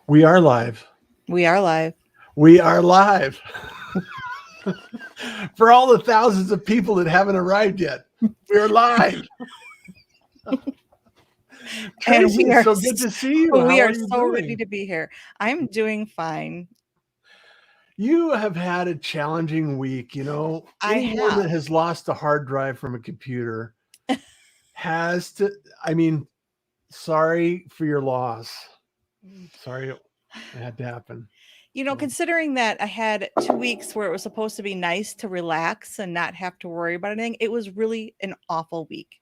We are live. We are live. We are live. For all the thousands of people that haven't arrived yet, we're live. And Tracie, it's so good to see you. we How are are you so ready doing? to be here. I'm doing fine. You have had a challenging week. I Anyone that have. has lost a hard drive from a computer has to, I mean, sorry for your loss. Sorry it had to happen. Considering that I had 2 weeks where it was supposed to be nice to relax and not have to worry about anything, it was really an awful week.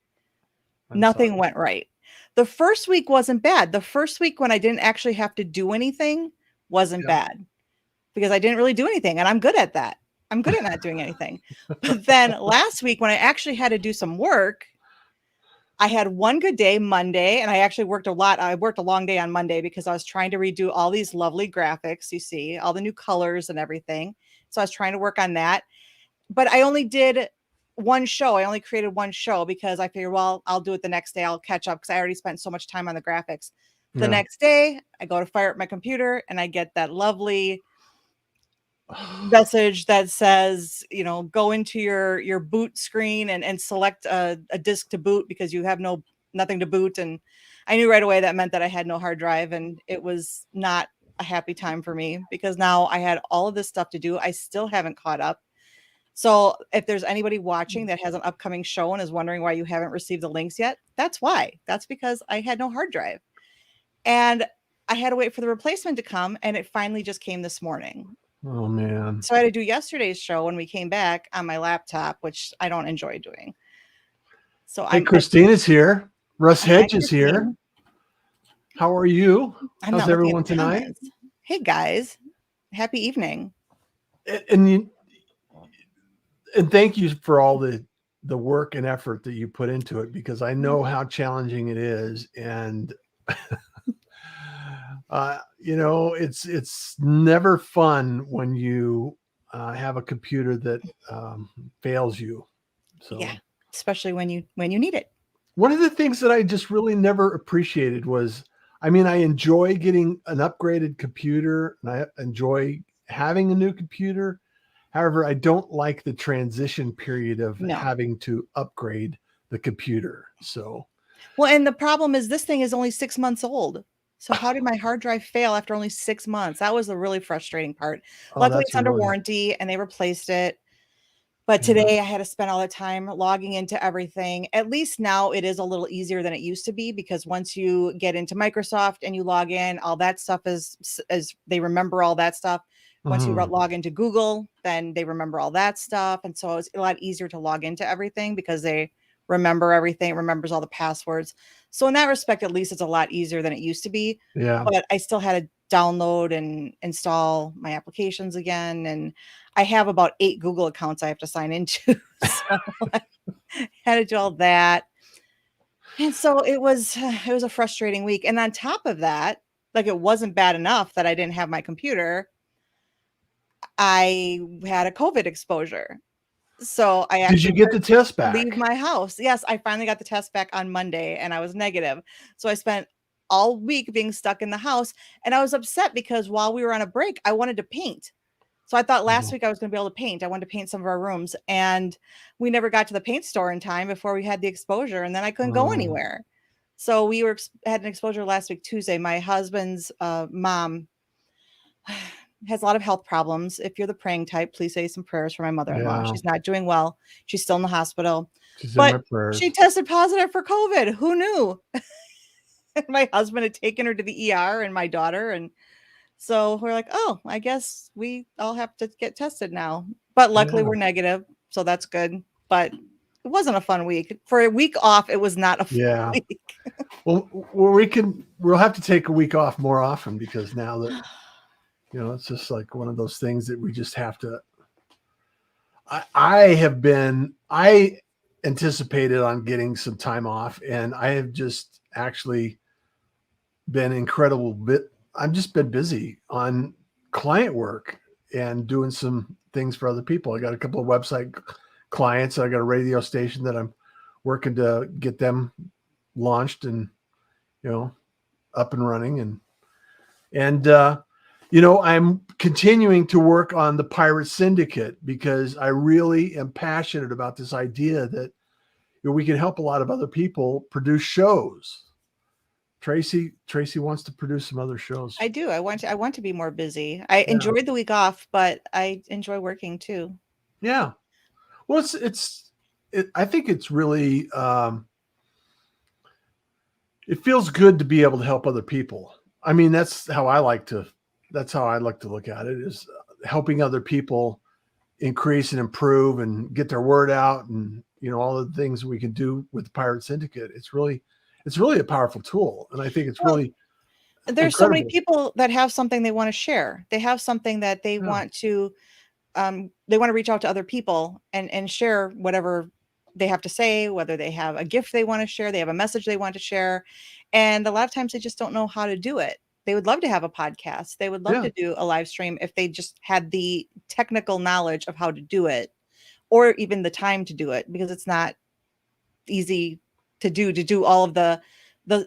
Nothing sorry. went right. The first week wasn't bad. The first week when I didn't actually have to do anything wasn't Yeah. bad because I didn't really do anything. And I'm good at that. I'm good at not doing anything. But then last week when I actually had to do some work, I had one good day, Monday, and I actually worked a lot. I worked a long day on Monday because I was trying to redo all these lovely graphics, you see, all the new colors and everything. So I was trying to work on that. But I only did one show. I only created one show because I figured, well, I'll do it the next day. I'll catch up because I already spent so much time on the graphics. The next day, I go to fire up my computer and I get that lovely message that says, go into your boot screen and select a disk to boot because you have nothing to boot. And I knew right away that meant that I had no hard drive, and it was not a happy time for me because now I had all of this stuff to do. I still haven't caught up. So if there's anybody watching that has an upcoming show and is wondering why you haven't received the links yet, that's why. That's because I had no hard drive. And I had to wait for the replacement to come, and it finally just came this morning. Oh, man. So I had to do yesterday's show when we came back on my laptop, which I don't enjoy doing. So Hey, Christina's here. Russ Hedge is Christine. here. How are you? How's everyone tonight? Comments. Hey, guys. Happy evening. And thank you for all the work and effort that you put into it, because I know how challenging it is. And it's never fun when you have a computer that fails you. So yeah, especially when you need it. One of the things that I just really never appreciated was, I enjoy getting an upgraded computer and I enjoy having a new computer. However, I don't like the transition period of having to upgrade the computer. So, well, and the problem is this thing is only 6 months old. So how did my hard drive fail after only 6 months? That was the really frustrating part. Luckily, it's under warranty and they replaced it. But today I had to spend all the time logging into everything. At least now it is a little easier than it used to be, because once you get into Microsoft and you log in, all that stuff is they remember all that stuff. Once you log into Google, then they remember all that stuff. And so it's a lot easier to log into everything because they remember everything, remembers all the passwords. So in that respect, at least it's a lot easier than it used to be. Yeah. But I still had to download and install my applications again. And I have about 8 Google accounts I have to sign into. So I had to do all that. And so it was a frustrating week. And on top of that, like, it wasn't bad enough that I didn't have my computer. I had a COVID exposure. So I actually did you get the test back? Leave my house. Yes, I finally got the test back on Monday and I was negative. So I spent all week being stuck in the house, and I was upset because while we were on a break, I wanted to paint. So I thought last week I was going to be able to paint. I wanted to paint some of our rooms, and we never got to the paint store in time before we had the exposure, and then I couldn't go anywhere. So we had an exposure last week, Tuesday. My husband's mom has a lot of health problems. If you're the praying type, please say some prayers for my mother-in-law. Yeah. She's not doing well. She's still in the hospital. She's but in my prayers. She tested positive for COVID. Who knew? My husband had taken her to the ER and my daughter. And so we're like, oh, I guess we all have to get tested now. But luckily we're negative. So that's good. But it wasn't a fun week. For a week off, it was not a fun week. Well, we'll have to take a week off more often, because now that, it's just like one of those things that we just have to. I anticipated on getting some time off, and I have just actually been I've just been busy on client work and doing some things for other people. I got a couple of website clients. I got a radio station that I'm working to get them launched and, up and running. And And, I'm continuing to work on the Pirate Syndicate because I really am passionate about this idea that we can help a lot of other people produce shows. Tracie wants to produce some other shows. I do. I want to be more busy. I enjoyed the week off, but I enjoy working too. Yeah. Well, I think it's really, it feels good to be able to help other people. I mean, that's how I like to look at it, is helping other people increase and improve and get their word out, and all the things we can do with the Pirate Syndicate. It's really a powerful tool, and I think it's really there's incredible. So many people that have something they want to share. They have something that they want to reach out to other people and share whatever they have to say, whether they have a gift they want to share, they have a message they want to share, and a lot of times they just don't know how to do it. They would love to have a podcast. They would love to do a live stream if they just had the technical knowledge of how to do it, or even the time to do it, because it's not easy to do all of the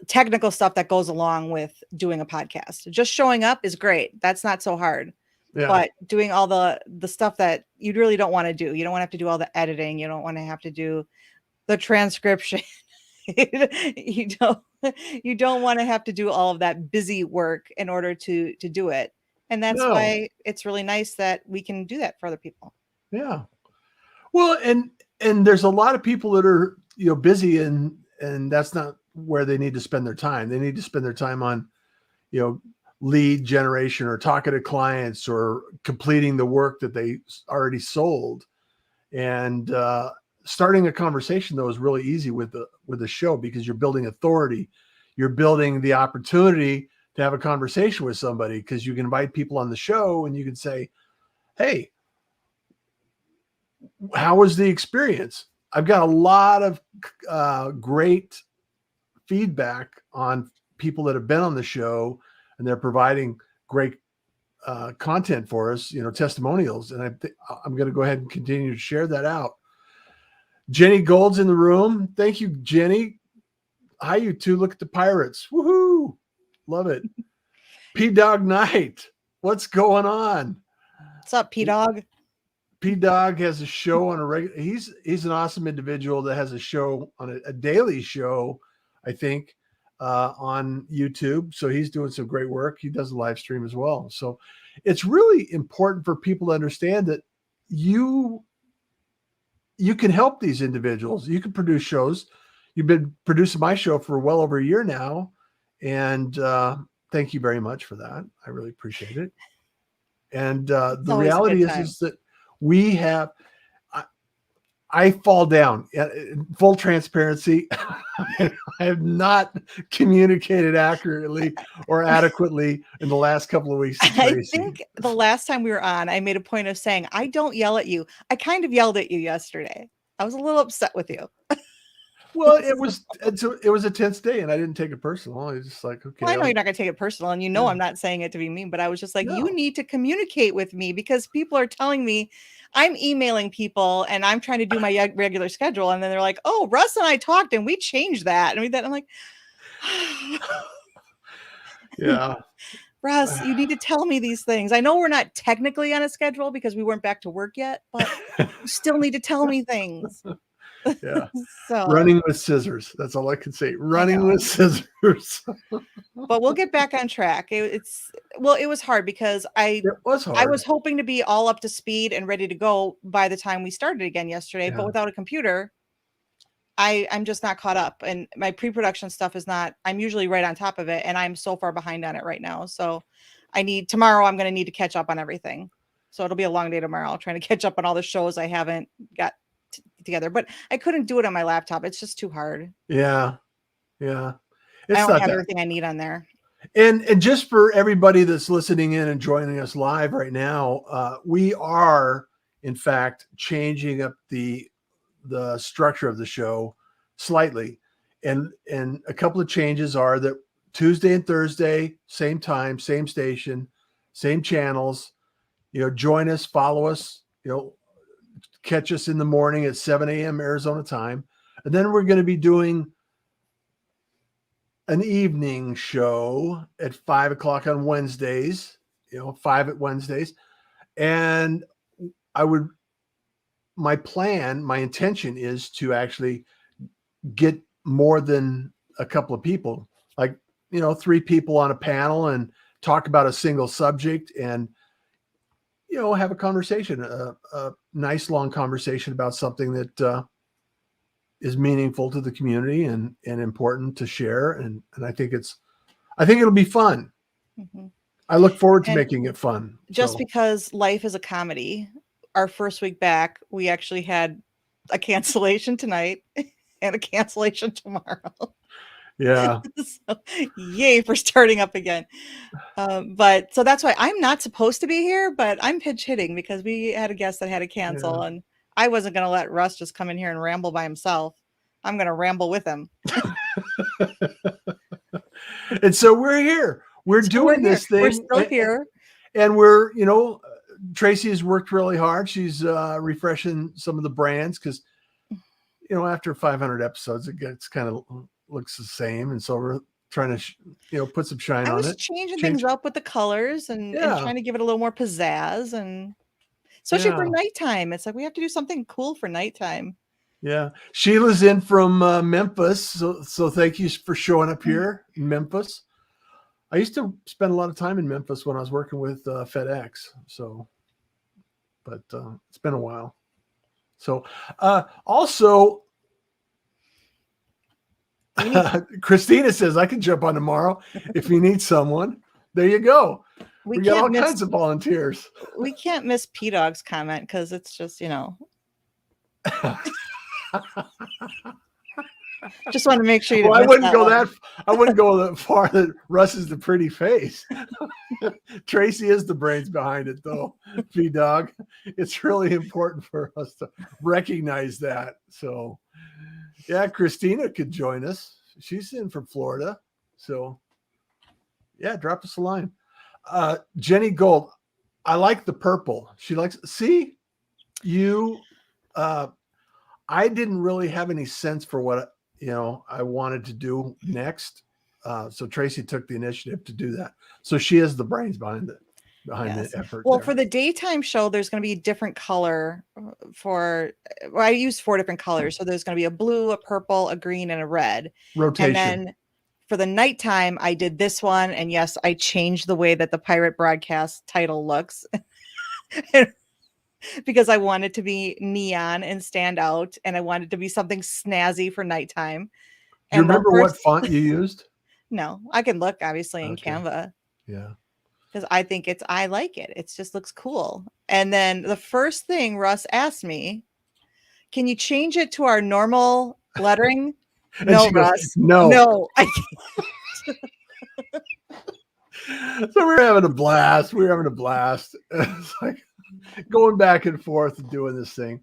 technical stuff that goes along with doing a podcast. Just showing up is great. That's not so hard. Yeah. But doing all the stuff that you really don't want to do. You don't want to have to do all the editing. You don't want to have to do the transcription. You don't want to have to do all of that busy work in order to do it. And that's why it's really nice that we can do that for other people. Yeah. Well, and there's a lot of people that are, busy, and that's not where they need to spend their time. They need to spend their time on, lead generation, or talking to clients, or completing the work that they already sold. And starting a conversation, though, is really easy with the show, because you're building authority. You're building the opportunity to have a conversation with somebody, because you can invite people on the show and you can say, hey, how was the experience? I've got a lot of great feedback on people that have been on the show, and they're providing great content for us, testimonials. And I'm going to go ahead and continue to share that out. Jenny Gold's in the room. Thank you, Jenny. Hi, you two. Look at the Pirates. Woohoo. Love it. Pdog Night. What's going on? What's up, Pdog? Pdog has a show on a regular. He's an awesome individual that has a show on a daily show, I think, on YouTube. So he's doing some great work. He does a live stream as well. So it's really important for people to understand that you can help these individuals. You can produce shows. You've been producing my show for well over a year now. And thank you very much for that. I really appreciate it. And the reality is that we have, I fall down. Full transparency, I have not communicated accurately or adequately in the last couple of weeks. I think the last time we were on, I made a point of saying, I don't yell at you. I kind of yelled at you yesterday. I was a little upset with you. Well, it was a tense day, and I didn't take it personal. I was just like, okay. Well, I know you're not going to take it personal, and I'm not saying it to be mean, but I was just like, you need to communicate with me, because people are telling me, I'm emailing people and I'm trying to do my regular schedule, and then they're like, oh, Russ and I talked and we changed that. And I'm like, yeah. Russ, you need to tell me these things. I know we're not technically on a schedule because we weren't back to work yet, but you still need to tell me things. Yeah. So running with scissors. That's all I can say. Running with scissors. But we'll get back on track. It was hard because I was hoping to be all up to speed and ready to go by the time we started again yesterday, but without a computer, I'm just not caught up, and my pre-production stuff is not, I'm usually right on top of it, and I'm so far behind on it right now. So tomorrow I'm going to need to catch up on everything. So it'll be a long day tomorrow, trying to catch up on all the shows I haven't got together, but I couldn't do it on my laptop. It's just too hard. Yeah. I don't have everything I need on there. And just for everybody that's listening in and joining us live right now, we are in fact changing up the structure of the show slightly. And a couple of changes are that Tuesday and Thursday, same time, same station, same channels, join us, follow us, catch us in the morning at 7 a.m. Arizona time. And then we're going to be doing an evening show at 5:00 on Wednesdays, 5 at Wednesdays. And my intention is to actually get more than a couple of people, like, 3 people on a panel and talk about a single subject and, have a conversation, a nice long conversation about something that is meaningful to the community and important to share. And I think it'll be fun. Mm-hmm. I look forward to making it fun. Just because life is a comedy, our first week back, we actually had a cancellation tonight and a cancellation tomorrow. Yeah. So, yay for starting up again. But so that's why I'm not supposed to be here, but I'm pinch hitting because we had a guest that had to cancel, and I wasn't going to let Russ just come in here and ramble by himself. I'm going to ramble with him. And so we're here. We're doing this thing. We're still here. And we're, Tracie has worked really hard. She's refreshing some of the brands because, after 500 episodes, it gets kind of looks the same. And so we're trying to, put some shine on it. I was changing things up with the colors and trying to give it a little more pizzazz. And especially for nighttime. It's like we have to do something cool for nighttime. Yeah. Sheila's in from Memphis. So thank you for showing up here in Memphis. I used to spend a lot of time in Memphis when I was working with FedEx. But it's been a while. So also, Christina says I can jump on tomorrow if you need someone. There you go. We got all kinds of volunteers. We can't miss Pdog's comment because it's just, just want to make sure you. I wouldn't go that far. That Russ is the pretty face. Tracie is the brains behind it, though. Pdog. It's really important for us to recognize that. So, yeah, Christina could join us. She's in from Florida. So, yeah, drop us a line. Jenny Gold. I like the purple. She likes. See, you. I didn't really have any sense for what I wanted to do next. So Tracie took the initiative to do that. So she is the brains behind it, the effort. Well, for the daytime show, there's going to be a different color I use 4 different colors. So there's going to be a blue, a purple, a green, and a red. Rotation. And then for the nighttime, I did this one. And yes, I changed the way that the pirate broadcast title looks. Because I wanted to be neon and stand out, and I wanted to be something snazzy for nighttime. Do you remember what font you used? No, I can look obviously in Canva. Yeah. Because I like it. It just looks cool. And then the first thing Russ asked me, can you change it to our normal lettering? No, Russ. No. I can't. So we're having a blast. It's like going back and forth and doing this thing.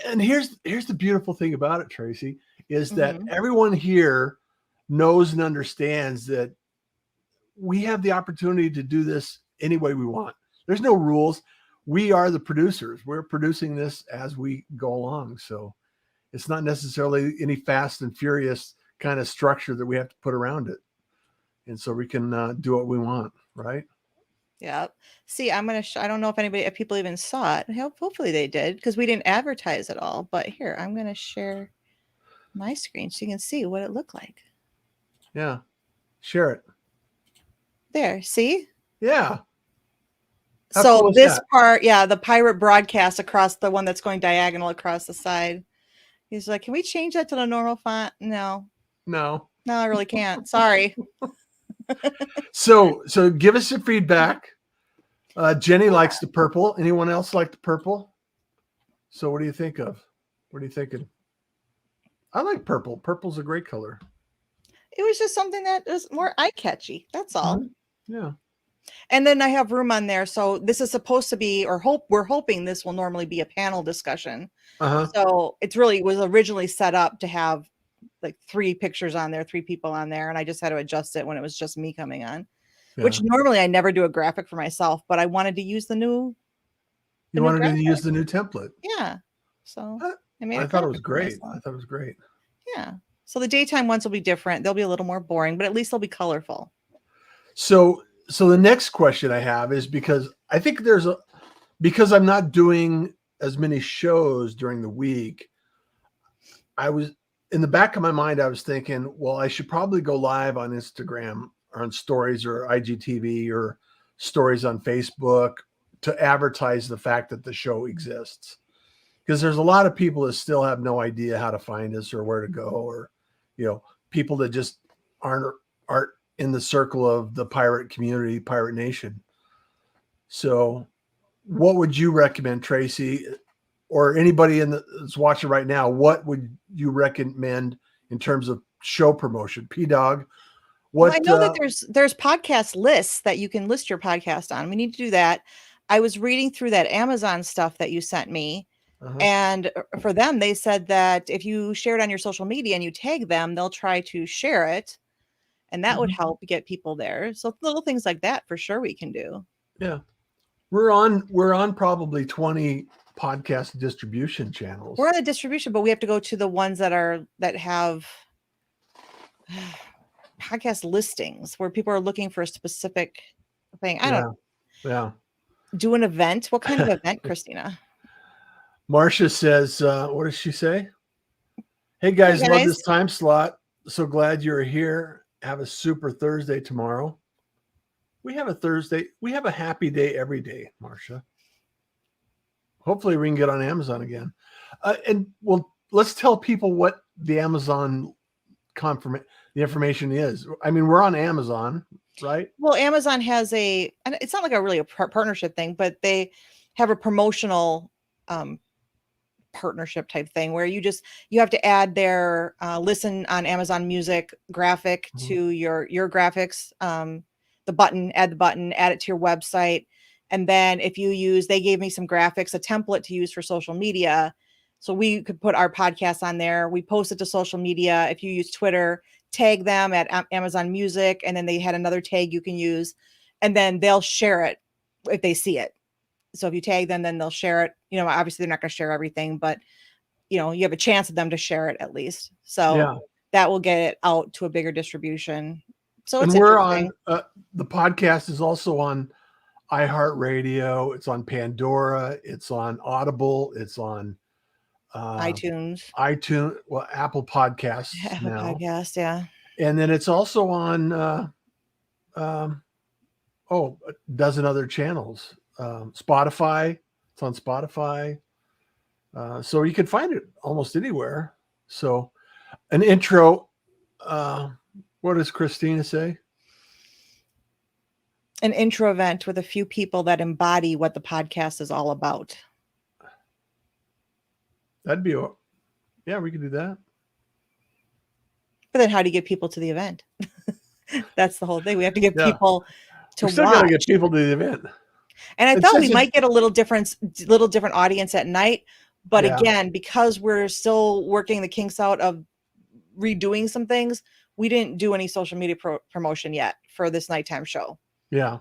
And here's the beautiful thing about it, Tracie, is that everyone here knows and understands that we have the opportunity to do this any way we want. There's no rules. We are the producers. We're producing this as we go along. So it's not necessarily any fast and furious kind of structure that we have to put around it. And so we can do what we want, right? Yeah. See, I'm going to, I don't know if people even saw it. Hopefully they did, because we didn't advertise it all. But here, I'm going to share my screen so you can see what it looked like. Yeah. Share it. There. See? Yeah. How so cool this part, the pirate broadcast across the one that's going diagonal across the side. He's like, can we change that to the normal font? No, I really can't. Sorry. So give us your feedback. Jenny likes the purple. Anyone else like the purple? So what do you think of? What are you thinking? I like purple. Purple's a great color. It was just something that was more eye-catchy. That's all. Mm-hmm. Yeah. And then I have room on there. So this is supposed to be, we're hoping this will normally be a panel discussion. So it was originally set up to have like 3 pictures on there, 3 people on there. And I just had to adjust it when it was just me coming on, which normally I never do a graphic for myself, but I wanted to use the new. You wanted to use the new template. Yeah. So I thought it was great. I thought it was great. Yeah. So the daytime ones will be different. They'll be a little more boring, but at least they'll be colorful. So the next question I have is because I think because I'm not doing as many shows during the week, I was in the back of my mind, I was thinking, well, I should probably go live on Instagram or on stories or IGTV or stories on Facebook to advertise the fact that the show exists. Because there's a lot of people that still have no idea how to find us or where to go, or, people that just aren't in the circle of the pirate community, Pirate Nation. So what would you recommend, Tracie, or anybody that's watching right now? What would you recommend in terms of show promotion? Pdog. Well, I know that there's podcast lists that you can list your podcast on. We need to do that. I was reading through that Amazon stuff that you sent me. And for them, they said that if you share it on your social media and you tag them, they'll try to share it. And that would help get people there. So little things like that for sure we can do. Yeah. We're on probably 20 podcast distribution channels. We're on the distribution, but we have to go to the ones that have podcast listings where people are looking for a specific thing. I don't do an event. What kind of event, Christina? Marcia says, what does she say? Hey guys, love this time slot. So glad you're here. Have a super Thursday tomorrow. We have a Thursday. We have a happy day every day, Marcia. Hopefully we can get on Amazon again. And let's tell people what the Amazon the information is. I mean, we're on Amazon, right? Well, Amazon has and it's not like a partnership thing, but they have a promotional partnership type thing where you have to add their listen on Amazon Music graphic to your graphics, add the button, add it to your website. And then they gave me some graphics, a template to use for social media. So we could put our podcast on there. We post it to social media. If you use Twitter, tag them at Amazon Music. And then they had another tag you can use, and then they'll share it if they see it. So if you tag them, then they'll share it. Obviously they're not going to share everything, but you have a chance of them to share it at least. So that will get it out to a bigger distribution. So it's we're on, the podcast is also on iHeartRadio. It's on Pandora. It's on Audible. It's on iTunes. Well, Apple Podcasts now. Podcast, yeah. And then it's also on a dozen other channels. Spotify. It's on Spotify. So you can find it almost anywhere. So an intro. What does Christina say? An intro event with a few people that embody what the podcast is all about. That'd be, we could do that. But then how do you get people to the event? That's the whole thing. We have to get people to watch. Still got to get people to the event. And I thought we might get a little different audience at night. But again, because we're still working the kinks out of redoing some things, we didn't do any social media promotion yet for this nighttime show. Yeah.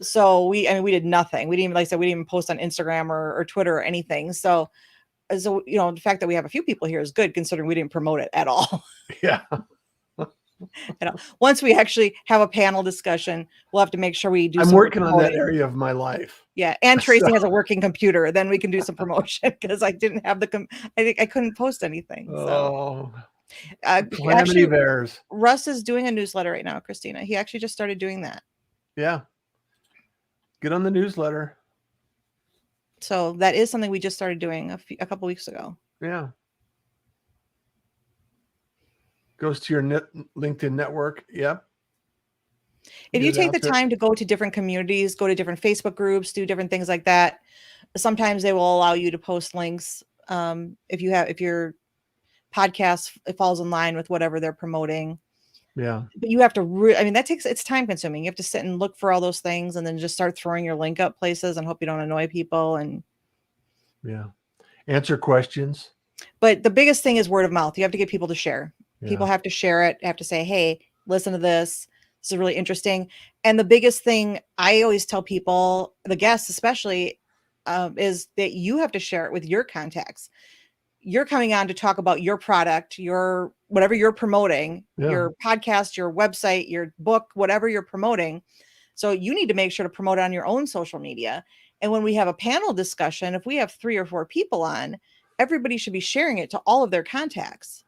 So we did nothing. We didn't, like I said, we didn't even post on Instagram or Twitter or anything. So the fact that we have a few people here is good considering we didn't promote it at all. Yeah. Once we actually have a panel discussion, we'll have to make sure we do. I'm working on that area of my life. Yeah, and Tracie has a working computer. Then we can do some promotion because I didn't have I couldn't post anything. So. Calamity bears. Russ is doing a newsletter right now, Christina. He actually just started doing that. Yeah. Get on the newsletter. So that is something we just started doing a couple weeks ago. Yeah. Goes to your LinkedIn network. Yep. If you take the time to go to different communities, go to different Facebook groups, do different things like that, sometimes they will allow you to post links. If your podcast falls in line with whatever they're promoting. Yeah. But you have to it's time consuming. You have to sit and look for all those things and then just start throwing your link up places and hope you don't annoy people and answer questions. But the biggest thing is word of mouth. You have to get people to share. Yeah. People have to share it, have to say, hey, listen to this. This is really interesting. And the biggest thing I always tell people, the guests especially, is that you have to share it with your contacts. you're coming on to talk about your product, your whatever you're promoting, your podcast, your website, your book, whatever you're promoting. So you need to make sure to promote it on your own social media. And when we have a panel discussion, if we have 3 or 4 people on, everybody should be sharing it to all of their contacts.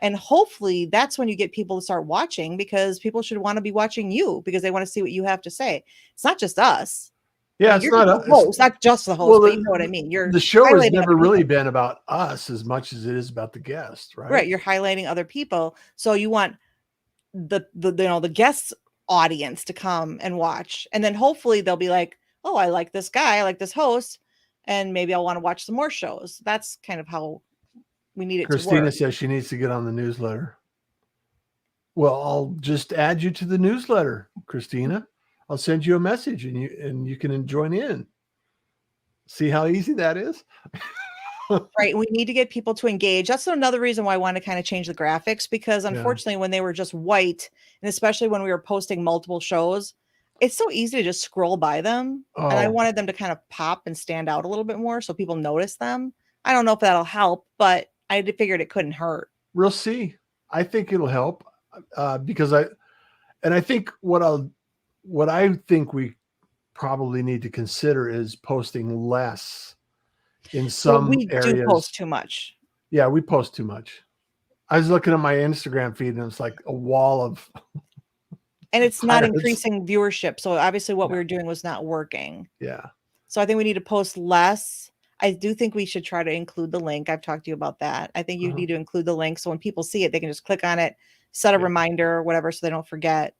And hopefully that's when you get people to start watching, because people should want to be watching you because they want to see what you have to say. It's not just us. Yeah, it's not just the host, well, but you know what I mean. The show has never really been about us as much as it is about the guest, right? Right. You're highlighting other people. So you want the guests audience to come and watch. And then hopefully they'll be like, oh, I like this guy, I like this host, and maybe I'll want to watch some more shows. That's kind of how we need it to work. Christina says she needs to get on the newsletter. Well, I'll just add you to the newsletter, Christina. I'll send you a message and you can join in. See how easy that is? Right. We need to get people to engage. That's another reason why I want to kind of change the graphics, because unfortunately when they were just white, and especially when we were posting multiple shows, it's so easy to just scroll by them. And I wanted them to kind of pop and stand out a little bit more so people notice them. I don't know if that'll help, but I figured it couldn't hurt. We'll see. I think it'll help because I think what I think we probably need to consider is posting less in some areas. We do post too much. Yeah, we post too much. I was looking at my Instagram feed and it's like a wall of and it's not increasing viewership. So obviously what we were doing was not working. Yeah. So I think we need to post less. I do think we should try to include the link. I've talked to you about that. I think you need to include the link so when people see it, they can just click on it, set a reminder or whatever, so they don't forget.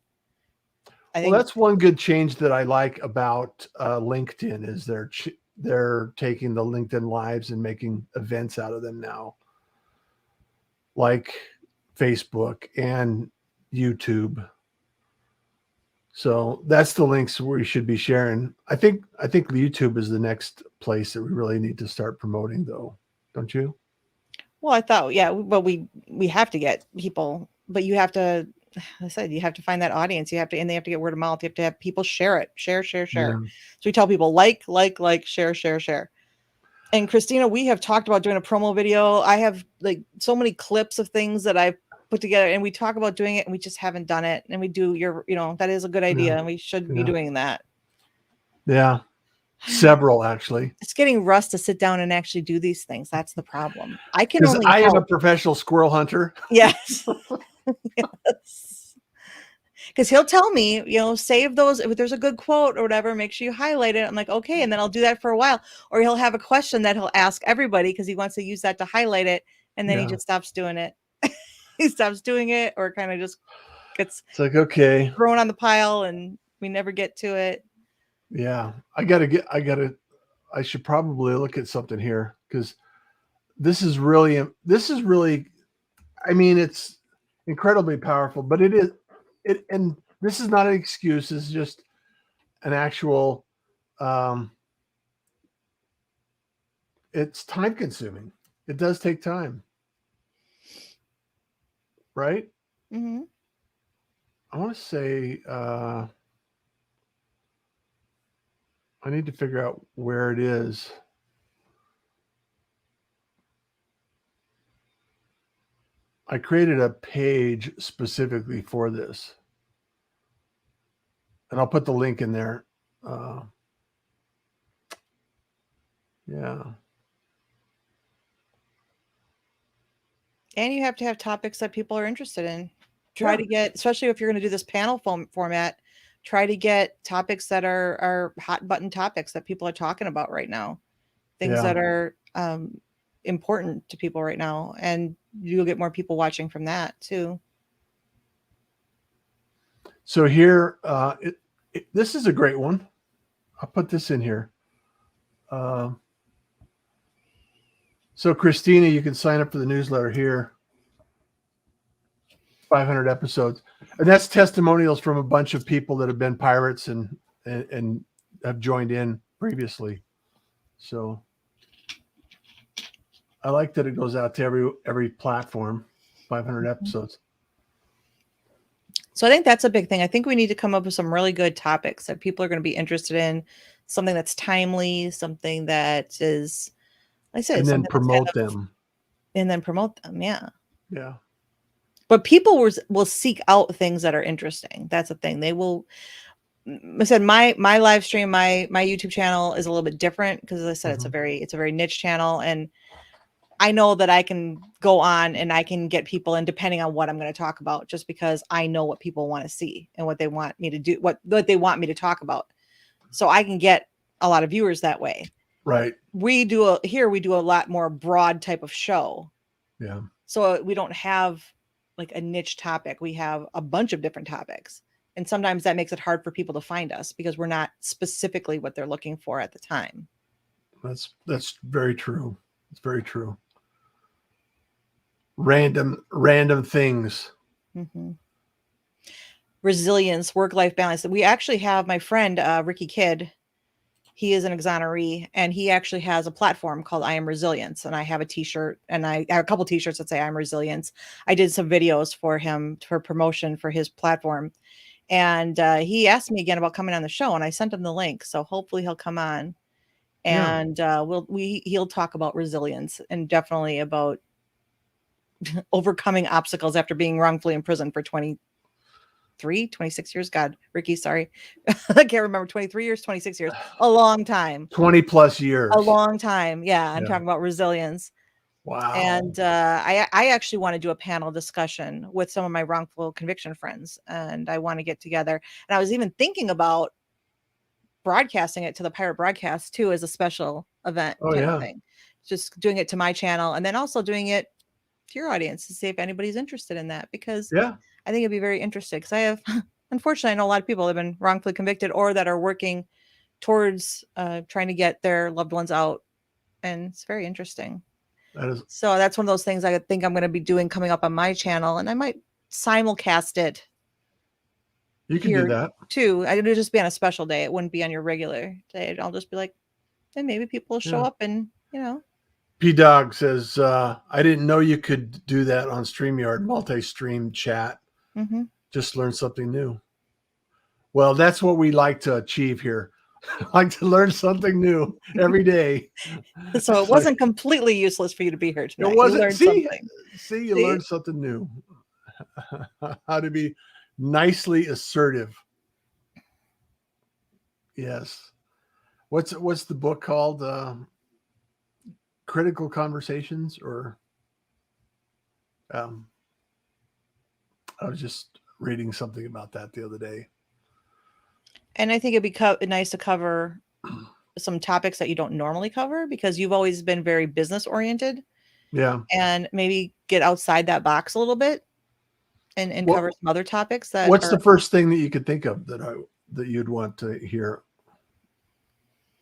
Well, that's one good change that I like about LinkedIn is they're taking the LinkedIn Lives and making events out of them now, like Facebook and YouTube. So that's the links we should be sharing. I think YouTube is the next place that we really need to start promoting, though, don't you? Well, I thought, but we have to get people, but you have to, I said, you have to find that audience. And they have to get word of mouth. You have to have people share it, share. Yeah. So we tell people like, share. And Christina, we have talked about doing a promo video. I have like so many clips of things that I've put together, and we talk about doing it and we just haven't done it. And we do that is a good idea. And we should be doing that. Yeah. Several, actually. It's getting Russ to sit down and actually do these things. That's the problem. I am a professional squirrel hunter. Yes. Yes. Because he'll tell me, save those. If there's a good quote or whatever, make sure you highlight it. I'm like, okay. And then I'll do that for a while. Or he'll have a question that he'll ask everybody because he wants to use that to highlight it. And then he just stops doing it. He stops doing it, or kind of just gets thrown on the pile and we never get to it. Yeah. I should probably look at something here because this is really, I mean, it's incredibly powerful, but and this is not an excuse. It's just an actual, it's time consuming. It does take time. Right? Mm-hmm. I want to say, I need to figure out where it is. I created a page specifically for this. And I'll put the link in there. Yeah. And you have to have topics that people are interested in. Try to get, especially if you're going to do this panel format, try to get topics that are hot button topics that people are talking about right now. Things that are important to people right now. And you'll get more people watching from that too. So here, this is a great one. I'll put this in here. So Christina, you can sign up for the newsletter here. 500 episodes. And that's testimonials from a bunch of people that have been pirates and have joined in previously. So I like that it goes out to every platform, 500 episodes. So I think that's a big thing. I think we need to come up with some really good topics that people are going to be interested in, something that's timely, something that is, like I said, and then promote them. and then promote them. Yeah. Yeah. But people will seek out things that are interesting. That's the thing. They will. I said my live stream, my YouTube channel is a little bit different because, as I said, it's a very niche channel, and I know that I can go on and I can get people in depending on what I'm going to talk about, just because I know what people want to see and what they want me to do, what they want me to talk about. So I can get a lot of viewers that way. Right. We do a lot more broad type of show. Yeah. So we don't have like a niche topic. We have a bunch of different topics. And sometimes that makes it hard for people to find us because we're not specifically what they're looking for at the time. That's very true. It's very true. Random things. Mm-hmm. Resilience, work-life balance. We actually have my friend, Ricky Kidd. He is an exoneree, and he actually has a platform called I Am Resilience. And I have a t-shirt, and I have a couple t-shirts that say I'm Resilience. I did some videos for him for promotion for his platform. And he asked me again about coming on the show, and I sent him the link. So hopefully he'll come on, and he'll talk about resilience and definitely about overcoming obstacles after being wrongfully imprisoned for 26 years. God, Ricky, sorry. I can't remember. 23 years, 26 years, a long time. 20 plus years. A long time. Yeah. I'm talking about resilience. Wow. And I actually want to do a panel discussion with some of my wrongful conviction friends, and I want to get together. And I was even thinking about broadcasting it to the Pirate Broadcast too, as a special event type of thing. Just doing it to my channel, and then also doing it to your audience to see if anybody's interested in that, because I think it'd be very interesting. Because I have, unfortunately, I know a lot of people that have been wrongfully convicted or that are working towards trying to get their loved ones out, and it's very interesting. So that's one of those things I think I'm going to be doing coming up on my channel, and I might simulcast it. You can do that too. It'll just be on a special day. It wouldn't be on your regular day. I'll just be like, and maybe people will show up, and Pdog says, I didn't know you could do that on StreamYard, multi-stream chat. Mm-hmm. Just learn something new. Well, that's what we like to achieve here. I like to learn something new every day. So it wasn't completely useless for you to be here tonight. It wasn't. You learned something new. How to be nicely assertive. Yes. What's the book called? Critical Conversations, or I was just reading something about that the other day. And I think it'd be nice to cover some topics that you don't normally cover, because you've always been very business oriented. Yeah. And maybe get outside that box a little bit and cover some other topics. What's the first thing that you could think of that you'd want to hear,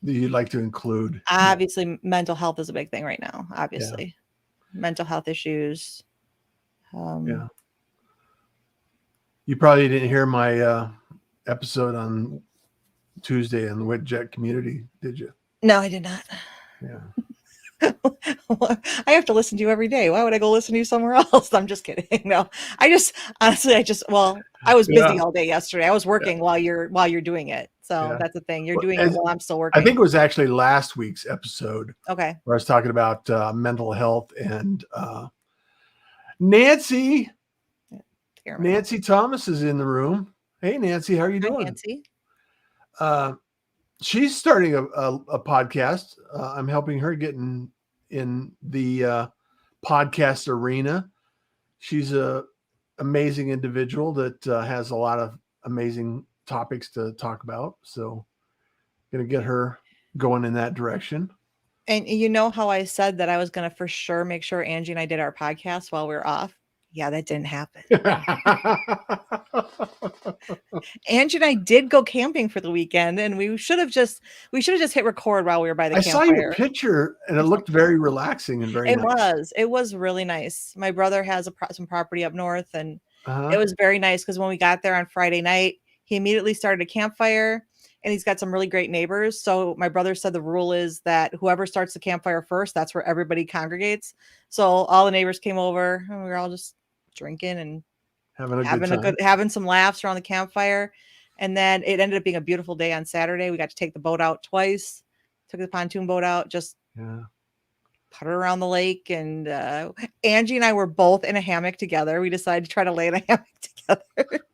that you'd like to include? Obviously, mental health is a big thing right now. Obviously, mental health issues. You probably didn't hear my episode on Tuesday on the Witjet community, did you? No, I did not. Yeah. I have to listen to you every day. Why would I go listen to you somewhere else? I'm just kidding. No, I was busy all day yesterday. I was working while you're doing it. So that's the thing. You're doing it while I'm still working. I think it was actually last week's episode. Okay. Where I was talking about mental health, and Nancy Thomas is in the room. Hey, Nancy, how are you doing? Nancy. She's starting a podcast. I'm helping her get in the podcast arena. She's a amazing individual that has a lot of amazing topics to talk about. So going to get her going in that direction. And you know how I said that I was going to for sure make sure Angie and I did our podcast while we were off? Yeah, that didn't happen. Angie and I did go camping for the weekend, and we should have just hit record while we were by the campfire. I saw your picture, and it looked very relaxing and very nice. It was really nice. My brother has some property up north, and it was very nice because when we got there on Friday night, he immediately started a campfire, and he's got some really great neighbors. So my brother said the rule is that whoever starts the campfire first, that's where everybody congregates. So all the neighbors came over, and we were all just drinking and having some laughs around the campfire. And then it ended up being a beautiful day on Saturday. We got to take the boat out twice, took the pontoon boat out. putter around the lake. And Angie and I were both in a hammock together. We decided to try to lay in a hammock together.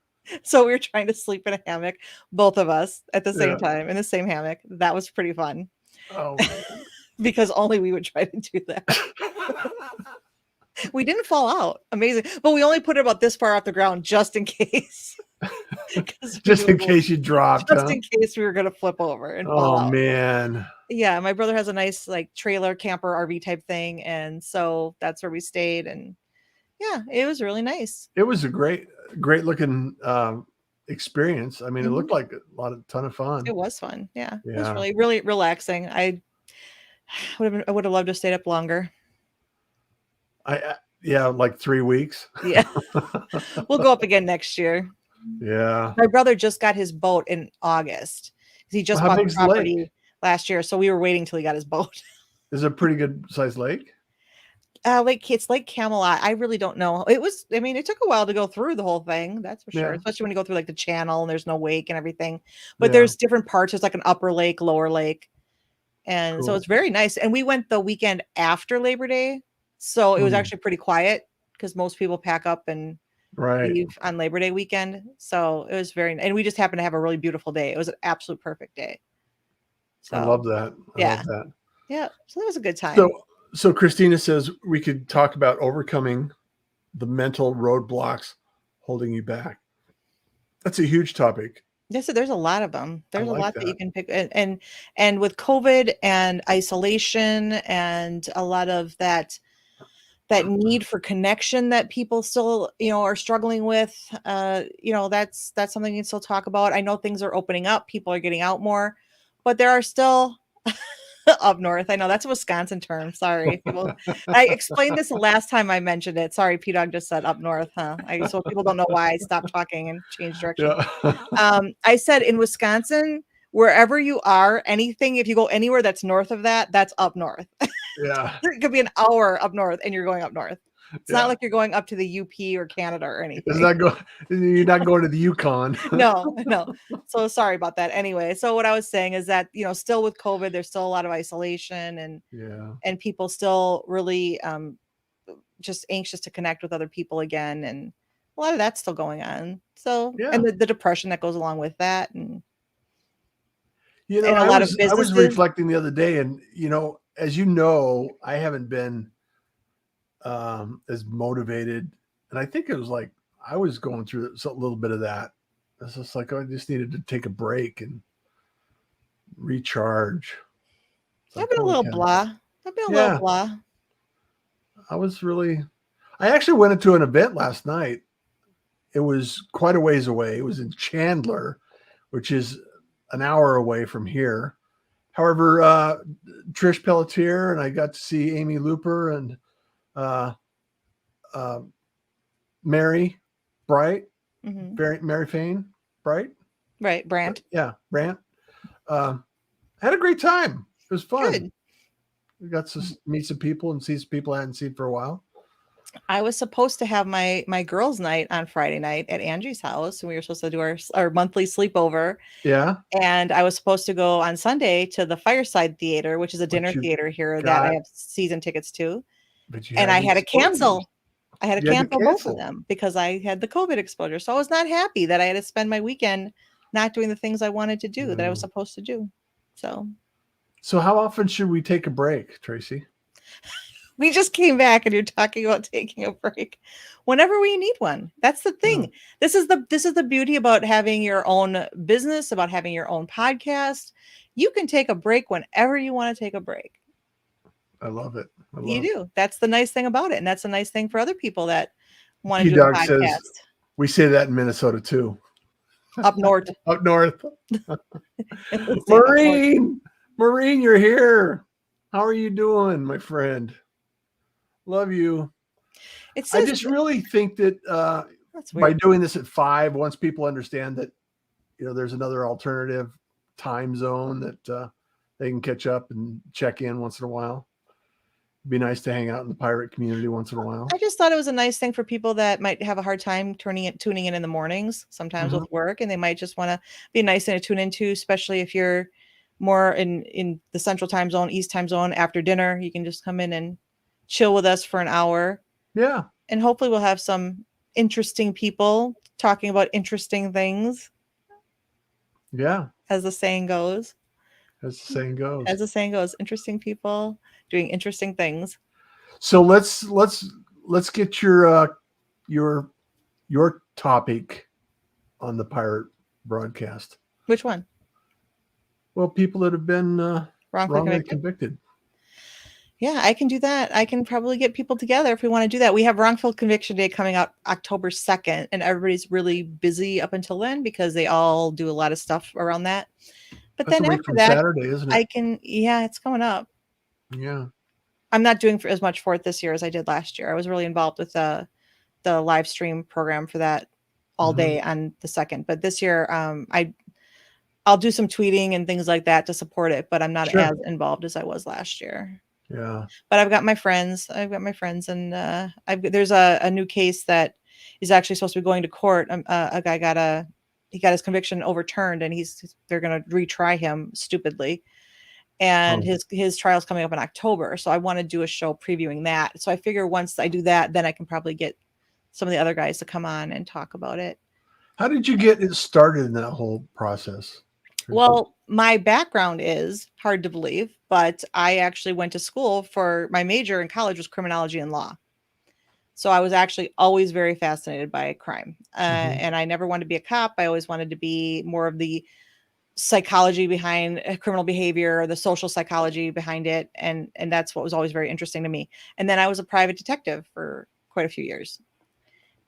So we were trying to sleep in a hammock, both of us at the same time in the same hammock. That was pretty fun. Oh, man. Because only we would try to do that. We didn't fall out. Amazing. But we only put it about this far off the ground just in case. Just in case you dropped. Just in case we were going to flip over and fall out. Oh, man. Yeah. My brother has a nice like trailer camper RV type thing. And so that's where we stayed. And yeah, it was really nice. It was a great looking experience. I mean, it looked like a ton of fun. It was fun. Yeah. It was really, really relaxing. I would have loved to stay up longer. Like 3 weeks. Yeah. We'll go up again next year. Yeah. My brother just got his boat in August. He just bought the property last year. So we were waiting till he got his boat. Is it a pretty good sized lake? It's Lake Camelot. I really don't know. It took a while to go through the whole thing. That's for sure. Especially when you go through like the channel and there's no wake and everything. But there's different parts. There's like an upper lake, lower lake. And so it's very nice. And we went the weekend after Labor Day. So it was actually pretty quiet because most people pack up and leave on Labor Day weekend. So it was and we just happened to have a really beautiful day. It was an absolute perfect day. So I love that. I love that. Yeah. So that was a good time. So Christina says we could talk about overcoming the mental roadblocks holding you back. That's a huge topic. Yes, there's a lot of them. There's a lot that you can pick, and with COVID and isolation and a lot of that need for connection that people still, are struggling with. That's something you can still talk about. I know things are opening up. People are getting out more, but there are still up north. I know that's a Wisconsin term. Sorry. I explained this the last time I mentioned it. Sorry, Pdog just said up north, huh? So people don't know why I stopped talking and changed direction. Yeah. I said in Wisconsin, wherever you are, if you go anywhere that's north of that, that's up north. Yeah. It could be an hour up north and you're going up north. It's not like you're going up to the UP or Canada or anything. You're not going to the Yukon. No. So sorry about that. Anyway, so what I was saying is that, still with COVID, there's still a lot of isolation and people still really just anxious to connect with other people again. And a lot of that's still going on. So, and the depression that goes along with that. And, I was reflecting the other day and, as you know, I haven't been as motivated. And I think it was like, I was going through a little bit of that. It's just like, I just needed to take a break and recharge. I've been a little blah. I actually went into an event last night. It was quite a ways away. It was in Chandler, which is an hour away from here. However, Trish Pelletier and I got to see Amy Looper and Mary Bright, Mary Fain Bright, right? Brandt, Brandt. Had a great time. It was fun. Good. We got to meet some people and see some people I hadn't seen for a while. I was supposed to have my girls' night on Friday night at Angie's house, and we were supposed to do our monthly sleepover. Yeah. And I was supposed to go on Sunday to the Fireside Theater, which is a dinner theater here that I have season tickets to. And I had to cancel. I had to cancel both of them because I had the COVID exposure. So I was not happy that I had to spend my weekend not doing the things I wanted to do that I was supposed to do. So how often should we take a break, Tracie? We just came back and you're talking about taking a break whenever we need one. That's the thing. Yeah. This is the beauty about having your own business, about having your own podcast. You can take a break whenever you want to take a break. I love it. You do. That's the nice thing about it. And that's a nice thing for other people that want to do a podcast. Says, we say that in Minnesota too. Up north. Up north. Maureen, you're here. How are you doing, my friend? Love you. I just really think that by doing this at 5, once people understand that, there's another alternative time zone that they can catch up and check in once in a while. It'd be nice to hang out in the pirate community once in a while. I just thought it was a nice thing for people that might have a hard time tuning in the mornings, sometimes with work, and they might just want to be a nice thing to tune into, especially if you're more in the central time zone, east time zone after dinner. You can just come in and chill with us for an hour. Yeah. And hopefully we'll have some interesting people talking about interesting things. Yeah. As the saying goes. As the saying goes. As the saying goes, interesting people doing interesting things. So let's get your topic on the pirate broadcast. Which one? Well, people that have been wrongfully convicted. Yeah, I can do that. I can probably get people together if we want to do that. We have Wrongful Conviction Day coming up October 2nd, and everybody's really busy up until then because they all do a lot of stuff around that. But That's then a week after from that, Saturday, isn't it? It's coming up. Yeah. I'm not doing as much for it this year as I did last year. I was really involved with the live stream program for that all day on the 2nd. But this year, I'll do some tweeting and things like that to support it, but I'm not as involved as I was last year. Yeah. But I've got my friends, and there's a new case that is actually supposed to be going to court. A guy got his conviction overturned, and they're going to retry him stupidly. And his trial's coming up in October. So I want to do a show previewing that. So I figure once I do that, then I can probably get some of the other guys to come on and talk about it. How did you get it started in that whole process? Well, my background is hard to believe, but I actually went to school for my major in college was criminology and law. So I was actually always very fascinated by crime. And I never wanted to be a cop. I always wanted to be more of the psychology behind criminal behavior, the social psychology behind it. And that's what was always very interesting to me. And then I was a private detective for quite a few years.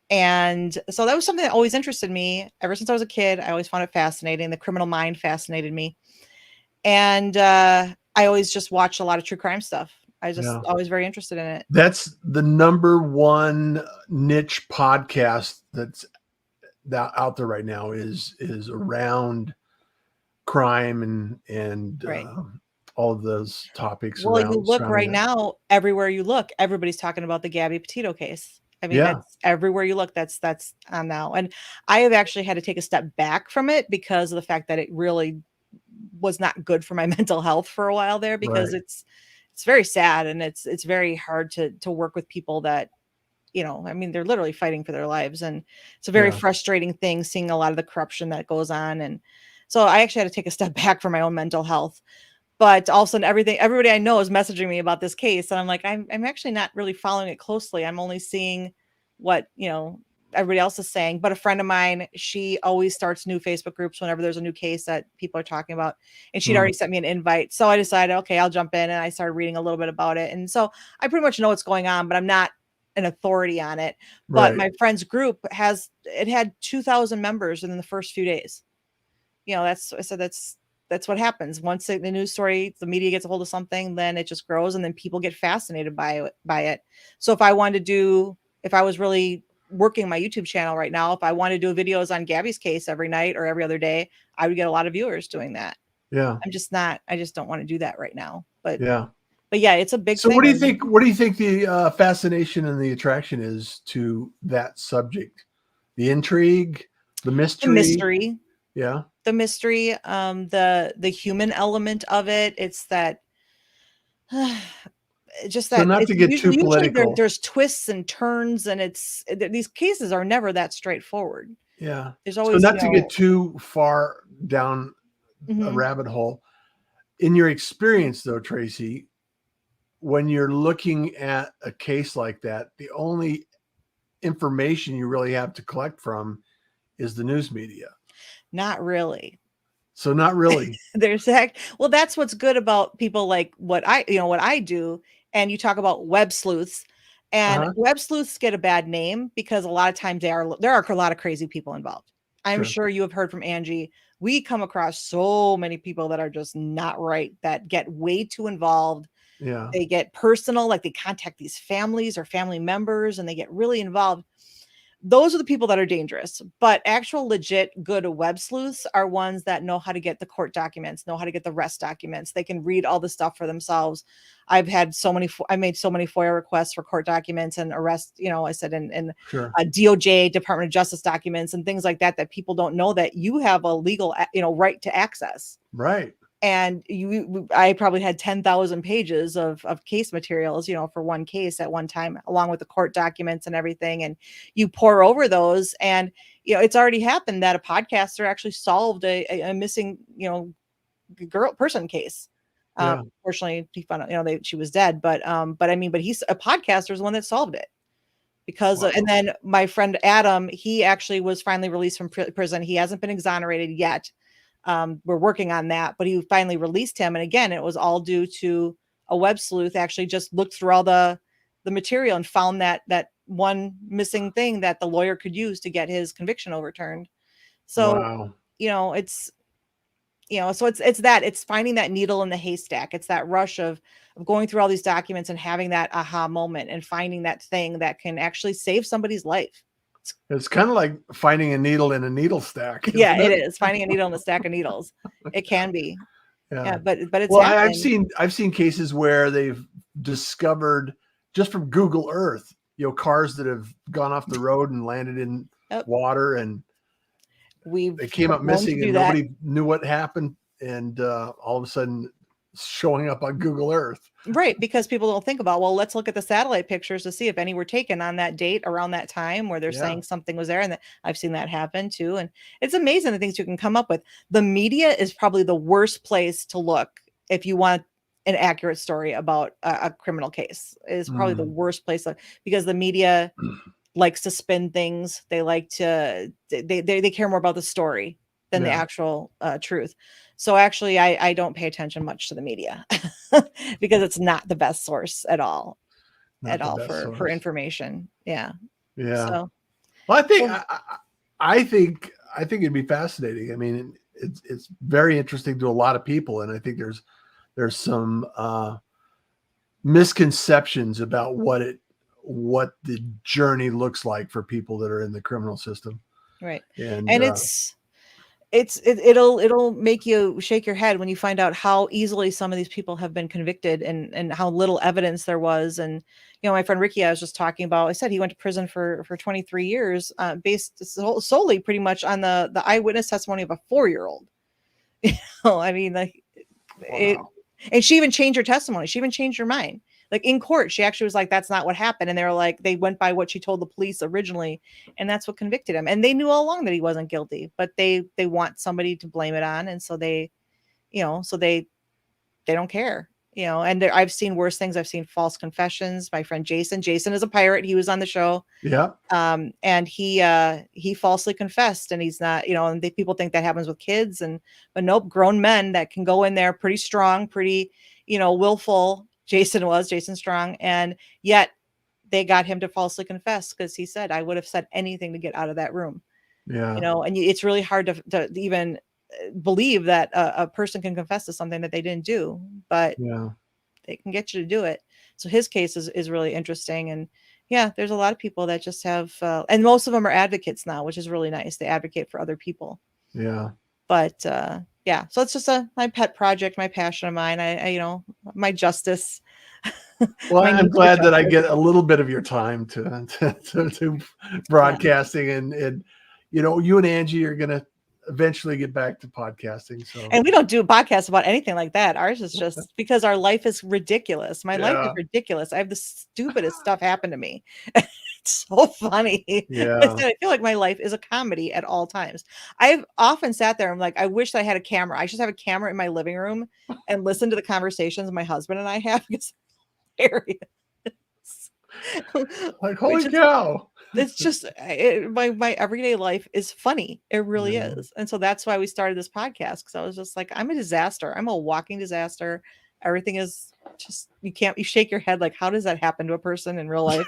And so that was something that always interested me ever since I was a kid. I always found it fascinating. The criminal mind fascinated me. And I always just watched a lot of true crime stuff. I was just always very interested in it. That's the number one niche podcast that's out there right now is around crime and all of those topics. Well, you look right now, everywhere you look, everybody's talking about the Gabby Pdog case. I mean, that's everywhere you look, that's on now. And I have actually had to take a step back from it because of the fact that it really was not good for my mental health for a while there, because it's very sad, and it's very hard to work with people that, I mean, they're literally fighting for their lives, and it's a very frustrating thing seeing a lot of the corruption that goes on. And so I actually had to take a step back from my own mental health. But all of a sudden, everybody I know is messaging me about this case. And I'm like, I'm actually not really following it closely. I'm only seeing what, everybody else is saying. But a friend of mine, she always starts new Facebook groups whenever there's a new case that people are talking about. And she'd already sent me an invite. So I decided, okay, I'll jump in. And I started reading a little bit about it. And so I pretty much know what's going on, but I'm not an authority on it. But my friend's group had 2,000 members in the first few days. That's what happens. Once the news story, the media gets a hold of something, then it just grows, and then people get fascinated by it. So if I was really working my YouTube channel right now, if I wanted to do videos on Gabby's case every night or every other day, I would get a lot of viewers doing that. Yeah. I just don't want to do that right now. But yeah, it's a big thing. So what do you think? What do you think the fascination and the attraction is to that subject? The intrigue, the mystery. Yeah. The mystery, the human element of it. It's that just that. So not to get too political. There's twists and turns, and these cases are never that straightforward. Yeah. There's always to get too far down a rabbit hole. In your experience, though, Tracie, when you're looking at a case like that, the only information you really have to collect from is the news media. Not really. So not really. Well, that's what's good about people like what I do. And you talk about web sleuths, and web sleuths get a bad name because a lot of times there are a lot of crazy people involved. I'm sure you have heard from Angie. We come across so many people that are just not right, that get way too involved. Yeah. They get personal, like they contact these families or family members, and they get really involved. Those are the people that are dangerous, but actual legit good web sleuths are ones that know how to get the court documents, know how to get the arrest documents. They can read all the stuff for themselves. I made so many FOIA requests for court documents and arrest, I said, and DOJ, Department of Justice documents and things like that people don't know that you have a legal, right to access. Right. And I probably had 10,000 pages of case materials, for one case at one time, along with the court documents and everything. And you pour over those, and it's already happened that a podcaster actually solved a missing person case. Fortunately, he found out she was dead, but he's a podcaster is the one that solved it. Because and then my friend Adam, he actually was finally released from prison. He hasn't been exonerated yet. We're working on that, but he finally released him. And again, it was all due to a web sleuth actually just looked through all the material and found that one missing thing that the lawyer could use to get his conviction overturned. So, it's finding that needle in the haystack. It's that rush of going through all these documents and having that aha moment and finding that thing that can actually save somebody's life. It's kind of like finding a needle in a needle stack. Yeah, it is finding a needle in a stack of needles. It can be. Yeah, but it's I've seen cases where they've discovered just from Google Earth, cars that have gone off the road and landed in water, and they came up missing and nobody knew what happened, and all of a sudden showing up on Google Earth. Right, because people don't think about, well, let's look at the satellite pictures to see if any were taken on that date around that time where they're saying something was there. And I've seen that happen too. And it's amazing the things you can come up with. The media is probably the worst place to look if you want an accurate story about a criminal case. Is probably the worst place because the media likes to spin things. They like to they care more about the story than the actual truth. So actually, I don't pay attention much to the media because it's not the best source at all for information. Yeah. Yeah. So, well, I think it'd be fascinating. I mean, it's very interesting to a lot of people, and I think there's some misconceptions about what the journey looks like for people that are in the criminal system. Right. And it'll make you shake your head when you find out how easily some of these people have been convicted and how little evidence there was. And, my friend Ricky, I was just talking about, I said he went to prison for 23 years, based solely pretty much on the eyewitness testimony of a 4-year-old. And she even changed her testimony. She even changed her mind. Like in court, she actually was like, that's not what happened. And they were like, they went by what she told the police originally. And that's what convicted him. And they knew all along that he wasn't guilty, but they want somebody to blame it on. And so they don't care, and I've seen worse things. I've seen false confessions. My friend Jason is a pirate. He was on the show. Yeah. And he falsely confessed, and he's not, and people think that happens with kids, but nope, grown men that can go in there pretty strong, pretty, willful. Jason Strong. And yet they got him to falsely confess because he said, I would have said anything to get out of that room. Yeah. And it's really hard to even believe that a person can confess to something that they didn't do, but they can get you to do it. So his case is really interesting. And there's a lot of people that just have, and most of them are advocates now, which is really nice. They advocate for other people. Yeah. But, so it's just my pet project, my passion of mine. I my justice. Well, I'm glad that I get a little bit of your time to broadcasting, and you and Angie are going to eventually get back to podcasting. So, and we don't do a podcast about anything like that. Ours is just because our life is ridiculous. My life is ridiculous. I have the stupidest stuff happen to me. It's so funny. Yeah. I feel like my life is a comedy at all times. I've often sat there and I'm like, I wish I had a camera. I should have a camera in my living room and listen to the conversations my husband and I have. It's hilarious. Like, holy cow. It's just my everyday life is funny. It really is. And so that's why we started this podcast, because I was just like, I'm a disaster. I'm a walking disaster. Everything is just, you shake your head like, how does that happen to a person in real life?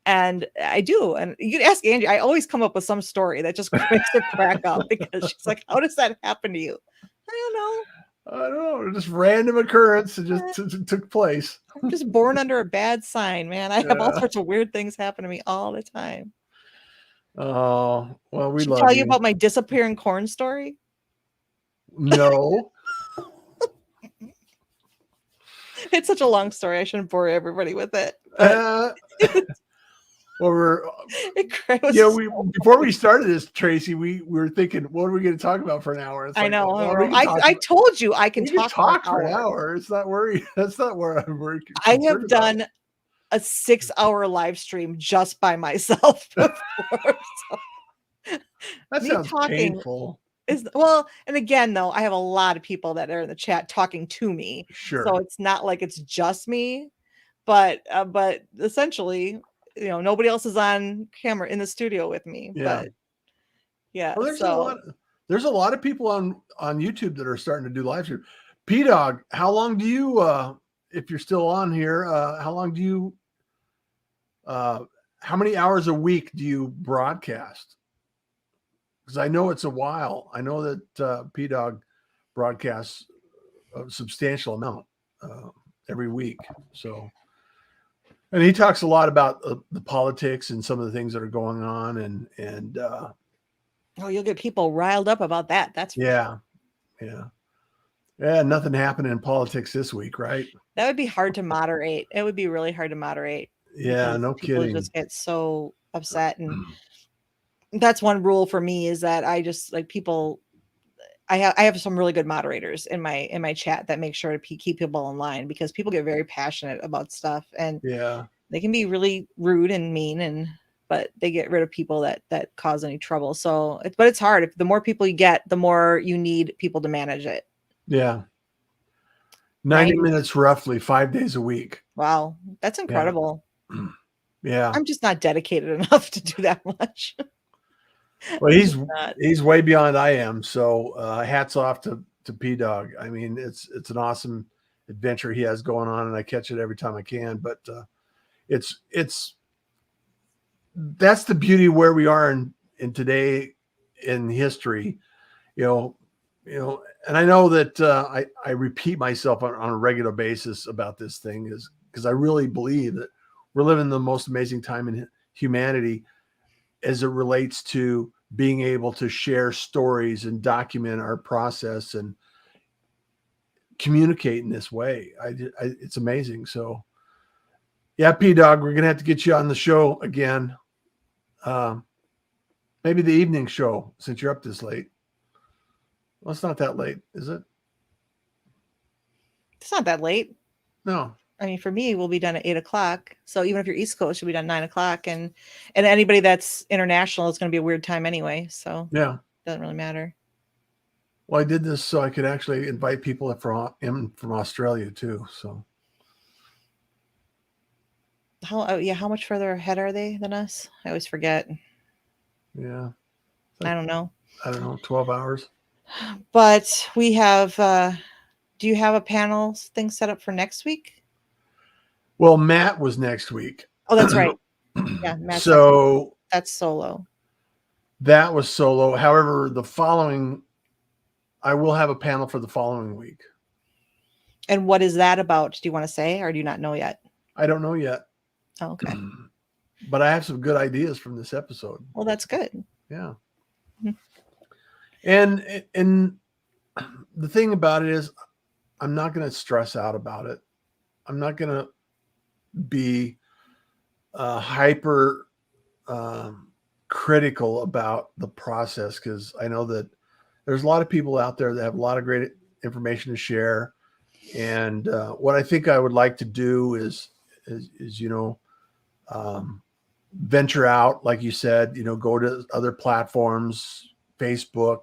And I do. And you can ask Angie, I always come up with some story that just makes her crack up, because she's like, how does that happen to you? I don't know. Just random occurrence. It just took place. I'm just born under a bad sign, man. I have all sorts of weird things happen to me all the time. Oh, well, we Should love I tell you about my disappearing corn story? No. It's such a long story. I shouldn't bore everybody with it. Or before we started this, Tracie, we were thinking, what are we going to talk about for an hour? It's I know. Well, I told you I can talk for an hour. It's not worried. That's not where I'm worried. I have done a 6-hour live stream just by myself before. So that sounds painful. And again, though, I have a lot of people that are in the chat talking to me. Sure. So it's not like it's just me, but essentially, nobody else is on camera in the studio with me. Yeah. But yeah. Well, there's a lot of people on YouTube that are starting to do live stream. Pdog, how long do you if you're still on here, how long do you how many hours a week do you broadcast? Because I know it's a while. I know that Pdog broadcasts a substantial amount every week. So, and he talks a lot about the politics and some of the things that are going on, and you'll get people riled up about that. That's for sure. Yeah. Nothing happened in politics this week, right? That would be hard to moderate. It would be really hard to moderate. Yeah, no kidding. People just get so upset, and that's one rule for me is that I just like people. I have some really good moderators in my chat that make sure to keep people in line, because people get very passionate about stuff, and they can be really rude and mean, but they get rid of people that cause any trouble. So but it's hard. The more people you get, the more you need people to manage it. Yeah. 90 minutes roughly, 5 days a week. Wow. That's incredible. Yeah. I'm just not dedicated enough to do that much. Well, he's way beyond I am. So hats off to Pdog. I mean, it's an awesome adventure he has going on, and I catch it every time I can. But that's the beauty of where we are in today in history, and I know that I repeat myself on a regular basis about this thing, is because I really believe that we're living the most amazing time in humanity as it relates to being able to share stories and document our process and communicate in this way. It's amazing. So yeah, Pdog, we're going to have to get you on the show again. Maybe the evening show, since you're up this late. Well, it's not that late, is it? It's not that late. No. I mean, for me, we'll be done at 8 o'clock. So even if you're East Coast, you'll be done 9 o'clock. And anybody that's international is going to be a weird time anyway. So yeah, it doesn't really matter. Well, I did this so I could actually invite people from Australia too. So how much further ahead are they than us? I always forget. Yeah. I don't know. 12 hours. But we have, do you have a panel thing set up for next week? Well, Matt was next week. Oh, that's right. Yeah. Matt. So that's solo. That was solo. However, I will have a panel for the following week. And what is that about? Do you want to say, or do you not know yet? I don't know yet. Oh, okay. But I have some good ideas from this episode. Well, that's good. Yeah. Mm-hmm. And the thing about it is, I'm not going to stress out about it. I'm not going to be hyper critical about the process, because I know that there's a lot of people out there that have a lot of great information to share. And what I think I would like to do is venture out, like you said, go to other platforms, Facebook,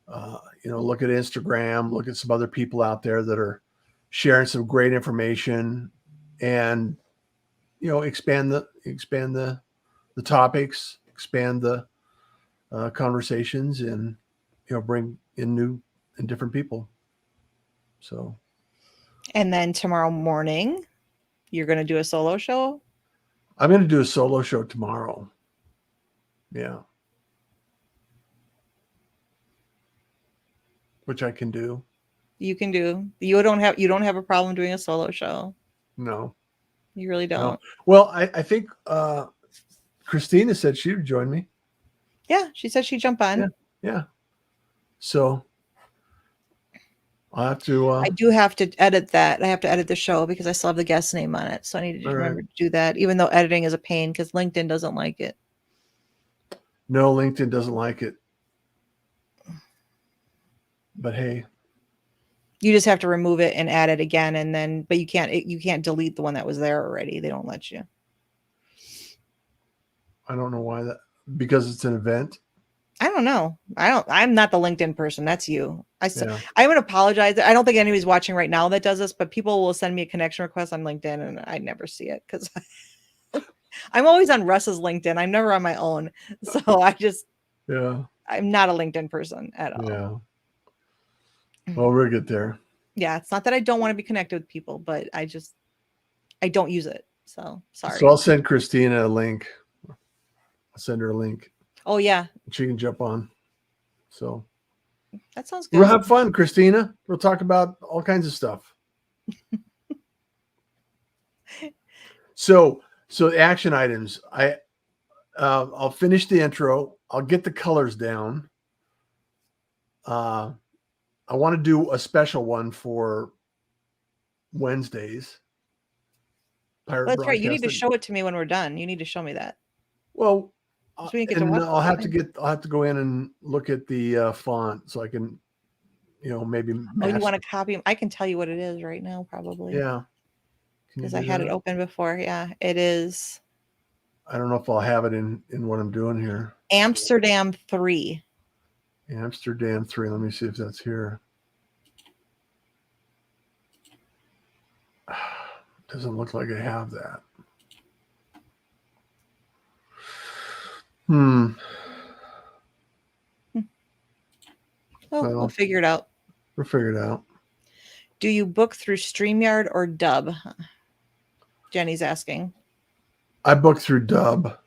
look at Instagram, look at some other people out there that are sharing some great information, and expand the topics, expand the conversations, and bring in new and different people. So, and then tomorrow morning, you're going to do a solo show? I'm going to do a solo show tomorrow. Yeah. Which I can do. You can do. You don't have a problem doing a solo show? No. You really don't? No. Well, I think Christina said she would join me. Yeah, she said she'd jump on. Yeah. So I'll have to. I do have to edit that. I have to edit the show because I still have the guest name on it. So I need to remember to do that, even though editing is a pain because LinkedIn doesn't like it. No, LinkedIn doesn't like it. But hey. You just have to remove it and add it again, but you can't delete the one that was there already. They don't let you. I don't know why that, because it's an event. I don't know. I'm not the LinkedIn person. That's you. I would apologize. I don't think anybody's watching right now that does this, but people will send me a connection request on LinkedIn and I never see it because I'm always on Russ's LinkedIn. I'm never on my own. So I'm not a LinkedIn person at all. Yeah. Well, we'll get there. Yeah. It's not that I don't want to be connected with people, but I don't use it. So sorry. So I'll send Christina a link. I'll send her a link. Oh yeah. She can jump on. So that sounds good. We'll have fun, Christina. We'll talk about all kinds of stuff. So action items. I'll finish the intro. I'll get the colors down. I want to do a special one for Wednesdays. That's right. You need to show it to me when we're done. You need to show me that. Well, I'll have to go in and look at the font so I can, maybe. Oh, you want to copy them? I can tell you what it is right now, probably. Yeah. Because I had it open before. Yeah, it is. I don't know if I'll have it in what I'm doing here. Amsterdam 3. Amsterdam 3. Let me see if that's here. Doesn't look like I have that. Oh, we'll figure it out. We'll figure it out. Do you book through StreamYard or Dub? Jenny's asking. I book through Dub.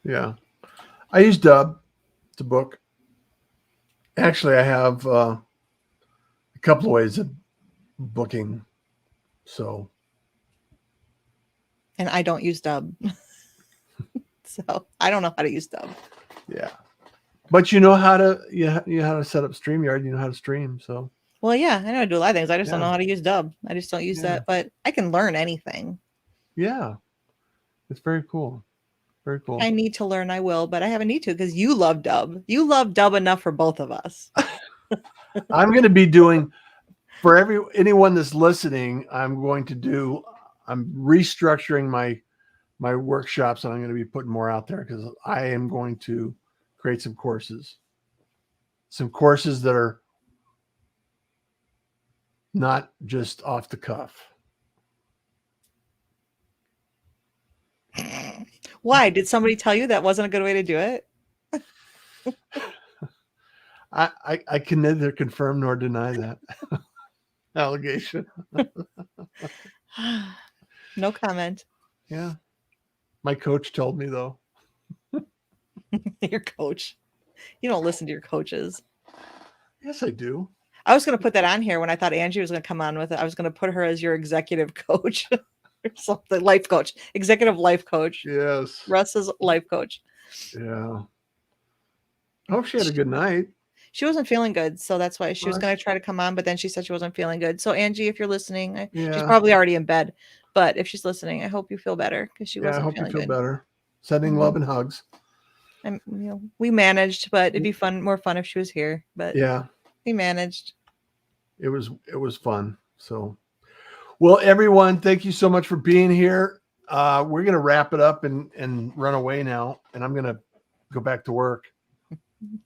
Yeah. I use Dub to book. Actually, I have a couple of ways of booking. So. And I don't use Dub. So I don't know how to use Dub. Yeah. But you know how to how to set up StreamYard, you know how to stream, so. Well, yeah, I know how to do a lot of things. I just don't know how to use Dub. I just don't use that, but I can learn anything. Yeah. It's very cool. Very cool. I need to learn, I will, but I haven't need to because you love Dub. You love Dub enough for both of us. I'm going to be doing, for anyone that's listening, I'm restructuring my workshops, and I'm going to be putting more out there because I am going to create some courses that are not just off the cuff. Why? Did somebody tell you that wasn't a good way to do it? I can neither confirm nor deny that allegation. No comment. Yeah. My coach told me, though. Your coach. You don't listen to your coaches. Yes, I do. I was going to put that on here when I thought Angie was going to come on with it. I was going to put her as your executive coach or something. Life coach. Executive life coach. Yes. Russ's life coach. Yeah. I hope she had a good night. She wasn't feeling good, so that's why she was going to try to come on, but then she said she wasn't feeling good. So Angie, if you're listening, she's probably already in bed, but if she's listening, I hope you feel better because she wasn't feeling good. I hope you feel better. Sending love and hugs. And we managed, but it'd be more fun if she was here. But yeah, we managed. It was fun. So, well, everyone, thank you so much for being here. We're gonna wrap it up and run away now, and I'm gonna go back to work.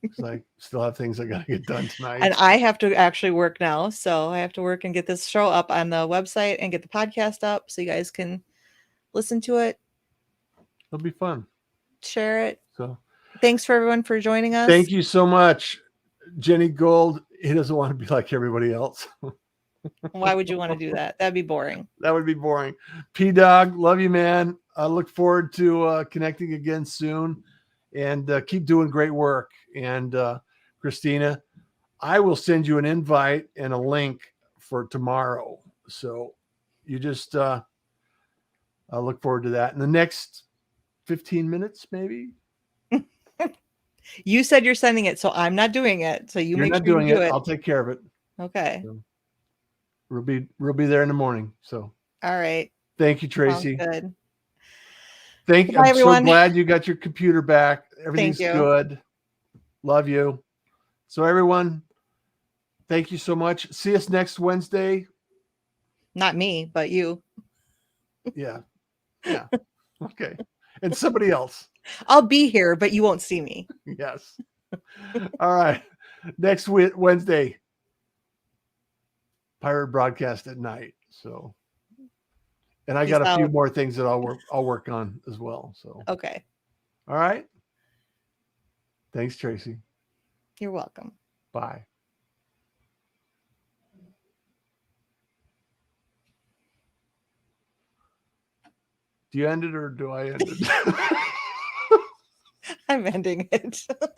Because I still have things I gotta get done tonight. And I have to actually work now. So I have to work and get this show up on the website and get the podcast up so you guys can listen to it. It'll be fun. Share it. So thanks for everyone for joining us. Thank you so much. Jenny Gold, he doesn't want to be like everybody else. Why would you want to do that? That'd be boring. That would be boring. Pdog, love you, man. I look forward to connecting again soon. And keep doing great work. And Christina, I will send you an invite and a link for tomorrow. So you just I look forward to that in the next 15 minutes, maybe. You said you're sending it, so I'm not doing it. So You're make not sure doing you do it. it. I'll take care of it. Okay. So we'll be there in the morning. So all right. Thank you, Tracie. Sounds good. Thank you. Bye, I'm everyone. so glad you got your computer back. Everything's Thank you. good. Love you. So everyone, thank you so much. See us next Wednesday. Not me, but you. Yeah. Yeah. Okay. And somebody else. I'll be here, but you won't see me. Yes. All right. Next Wednesday, pirate broadcast at night. So, and I got a few more things that I'll work on as well. So, okay. All right. Thanks, Tracie. You're welcome. Bye. Do you end it or do I end it? I'm ending it.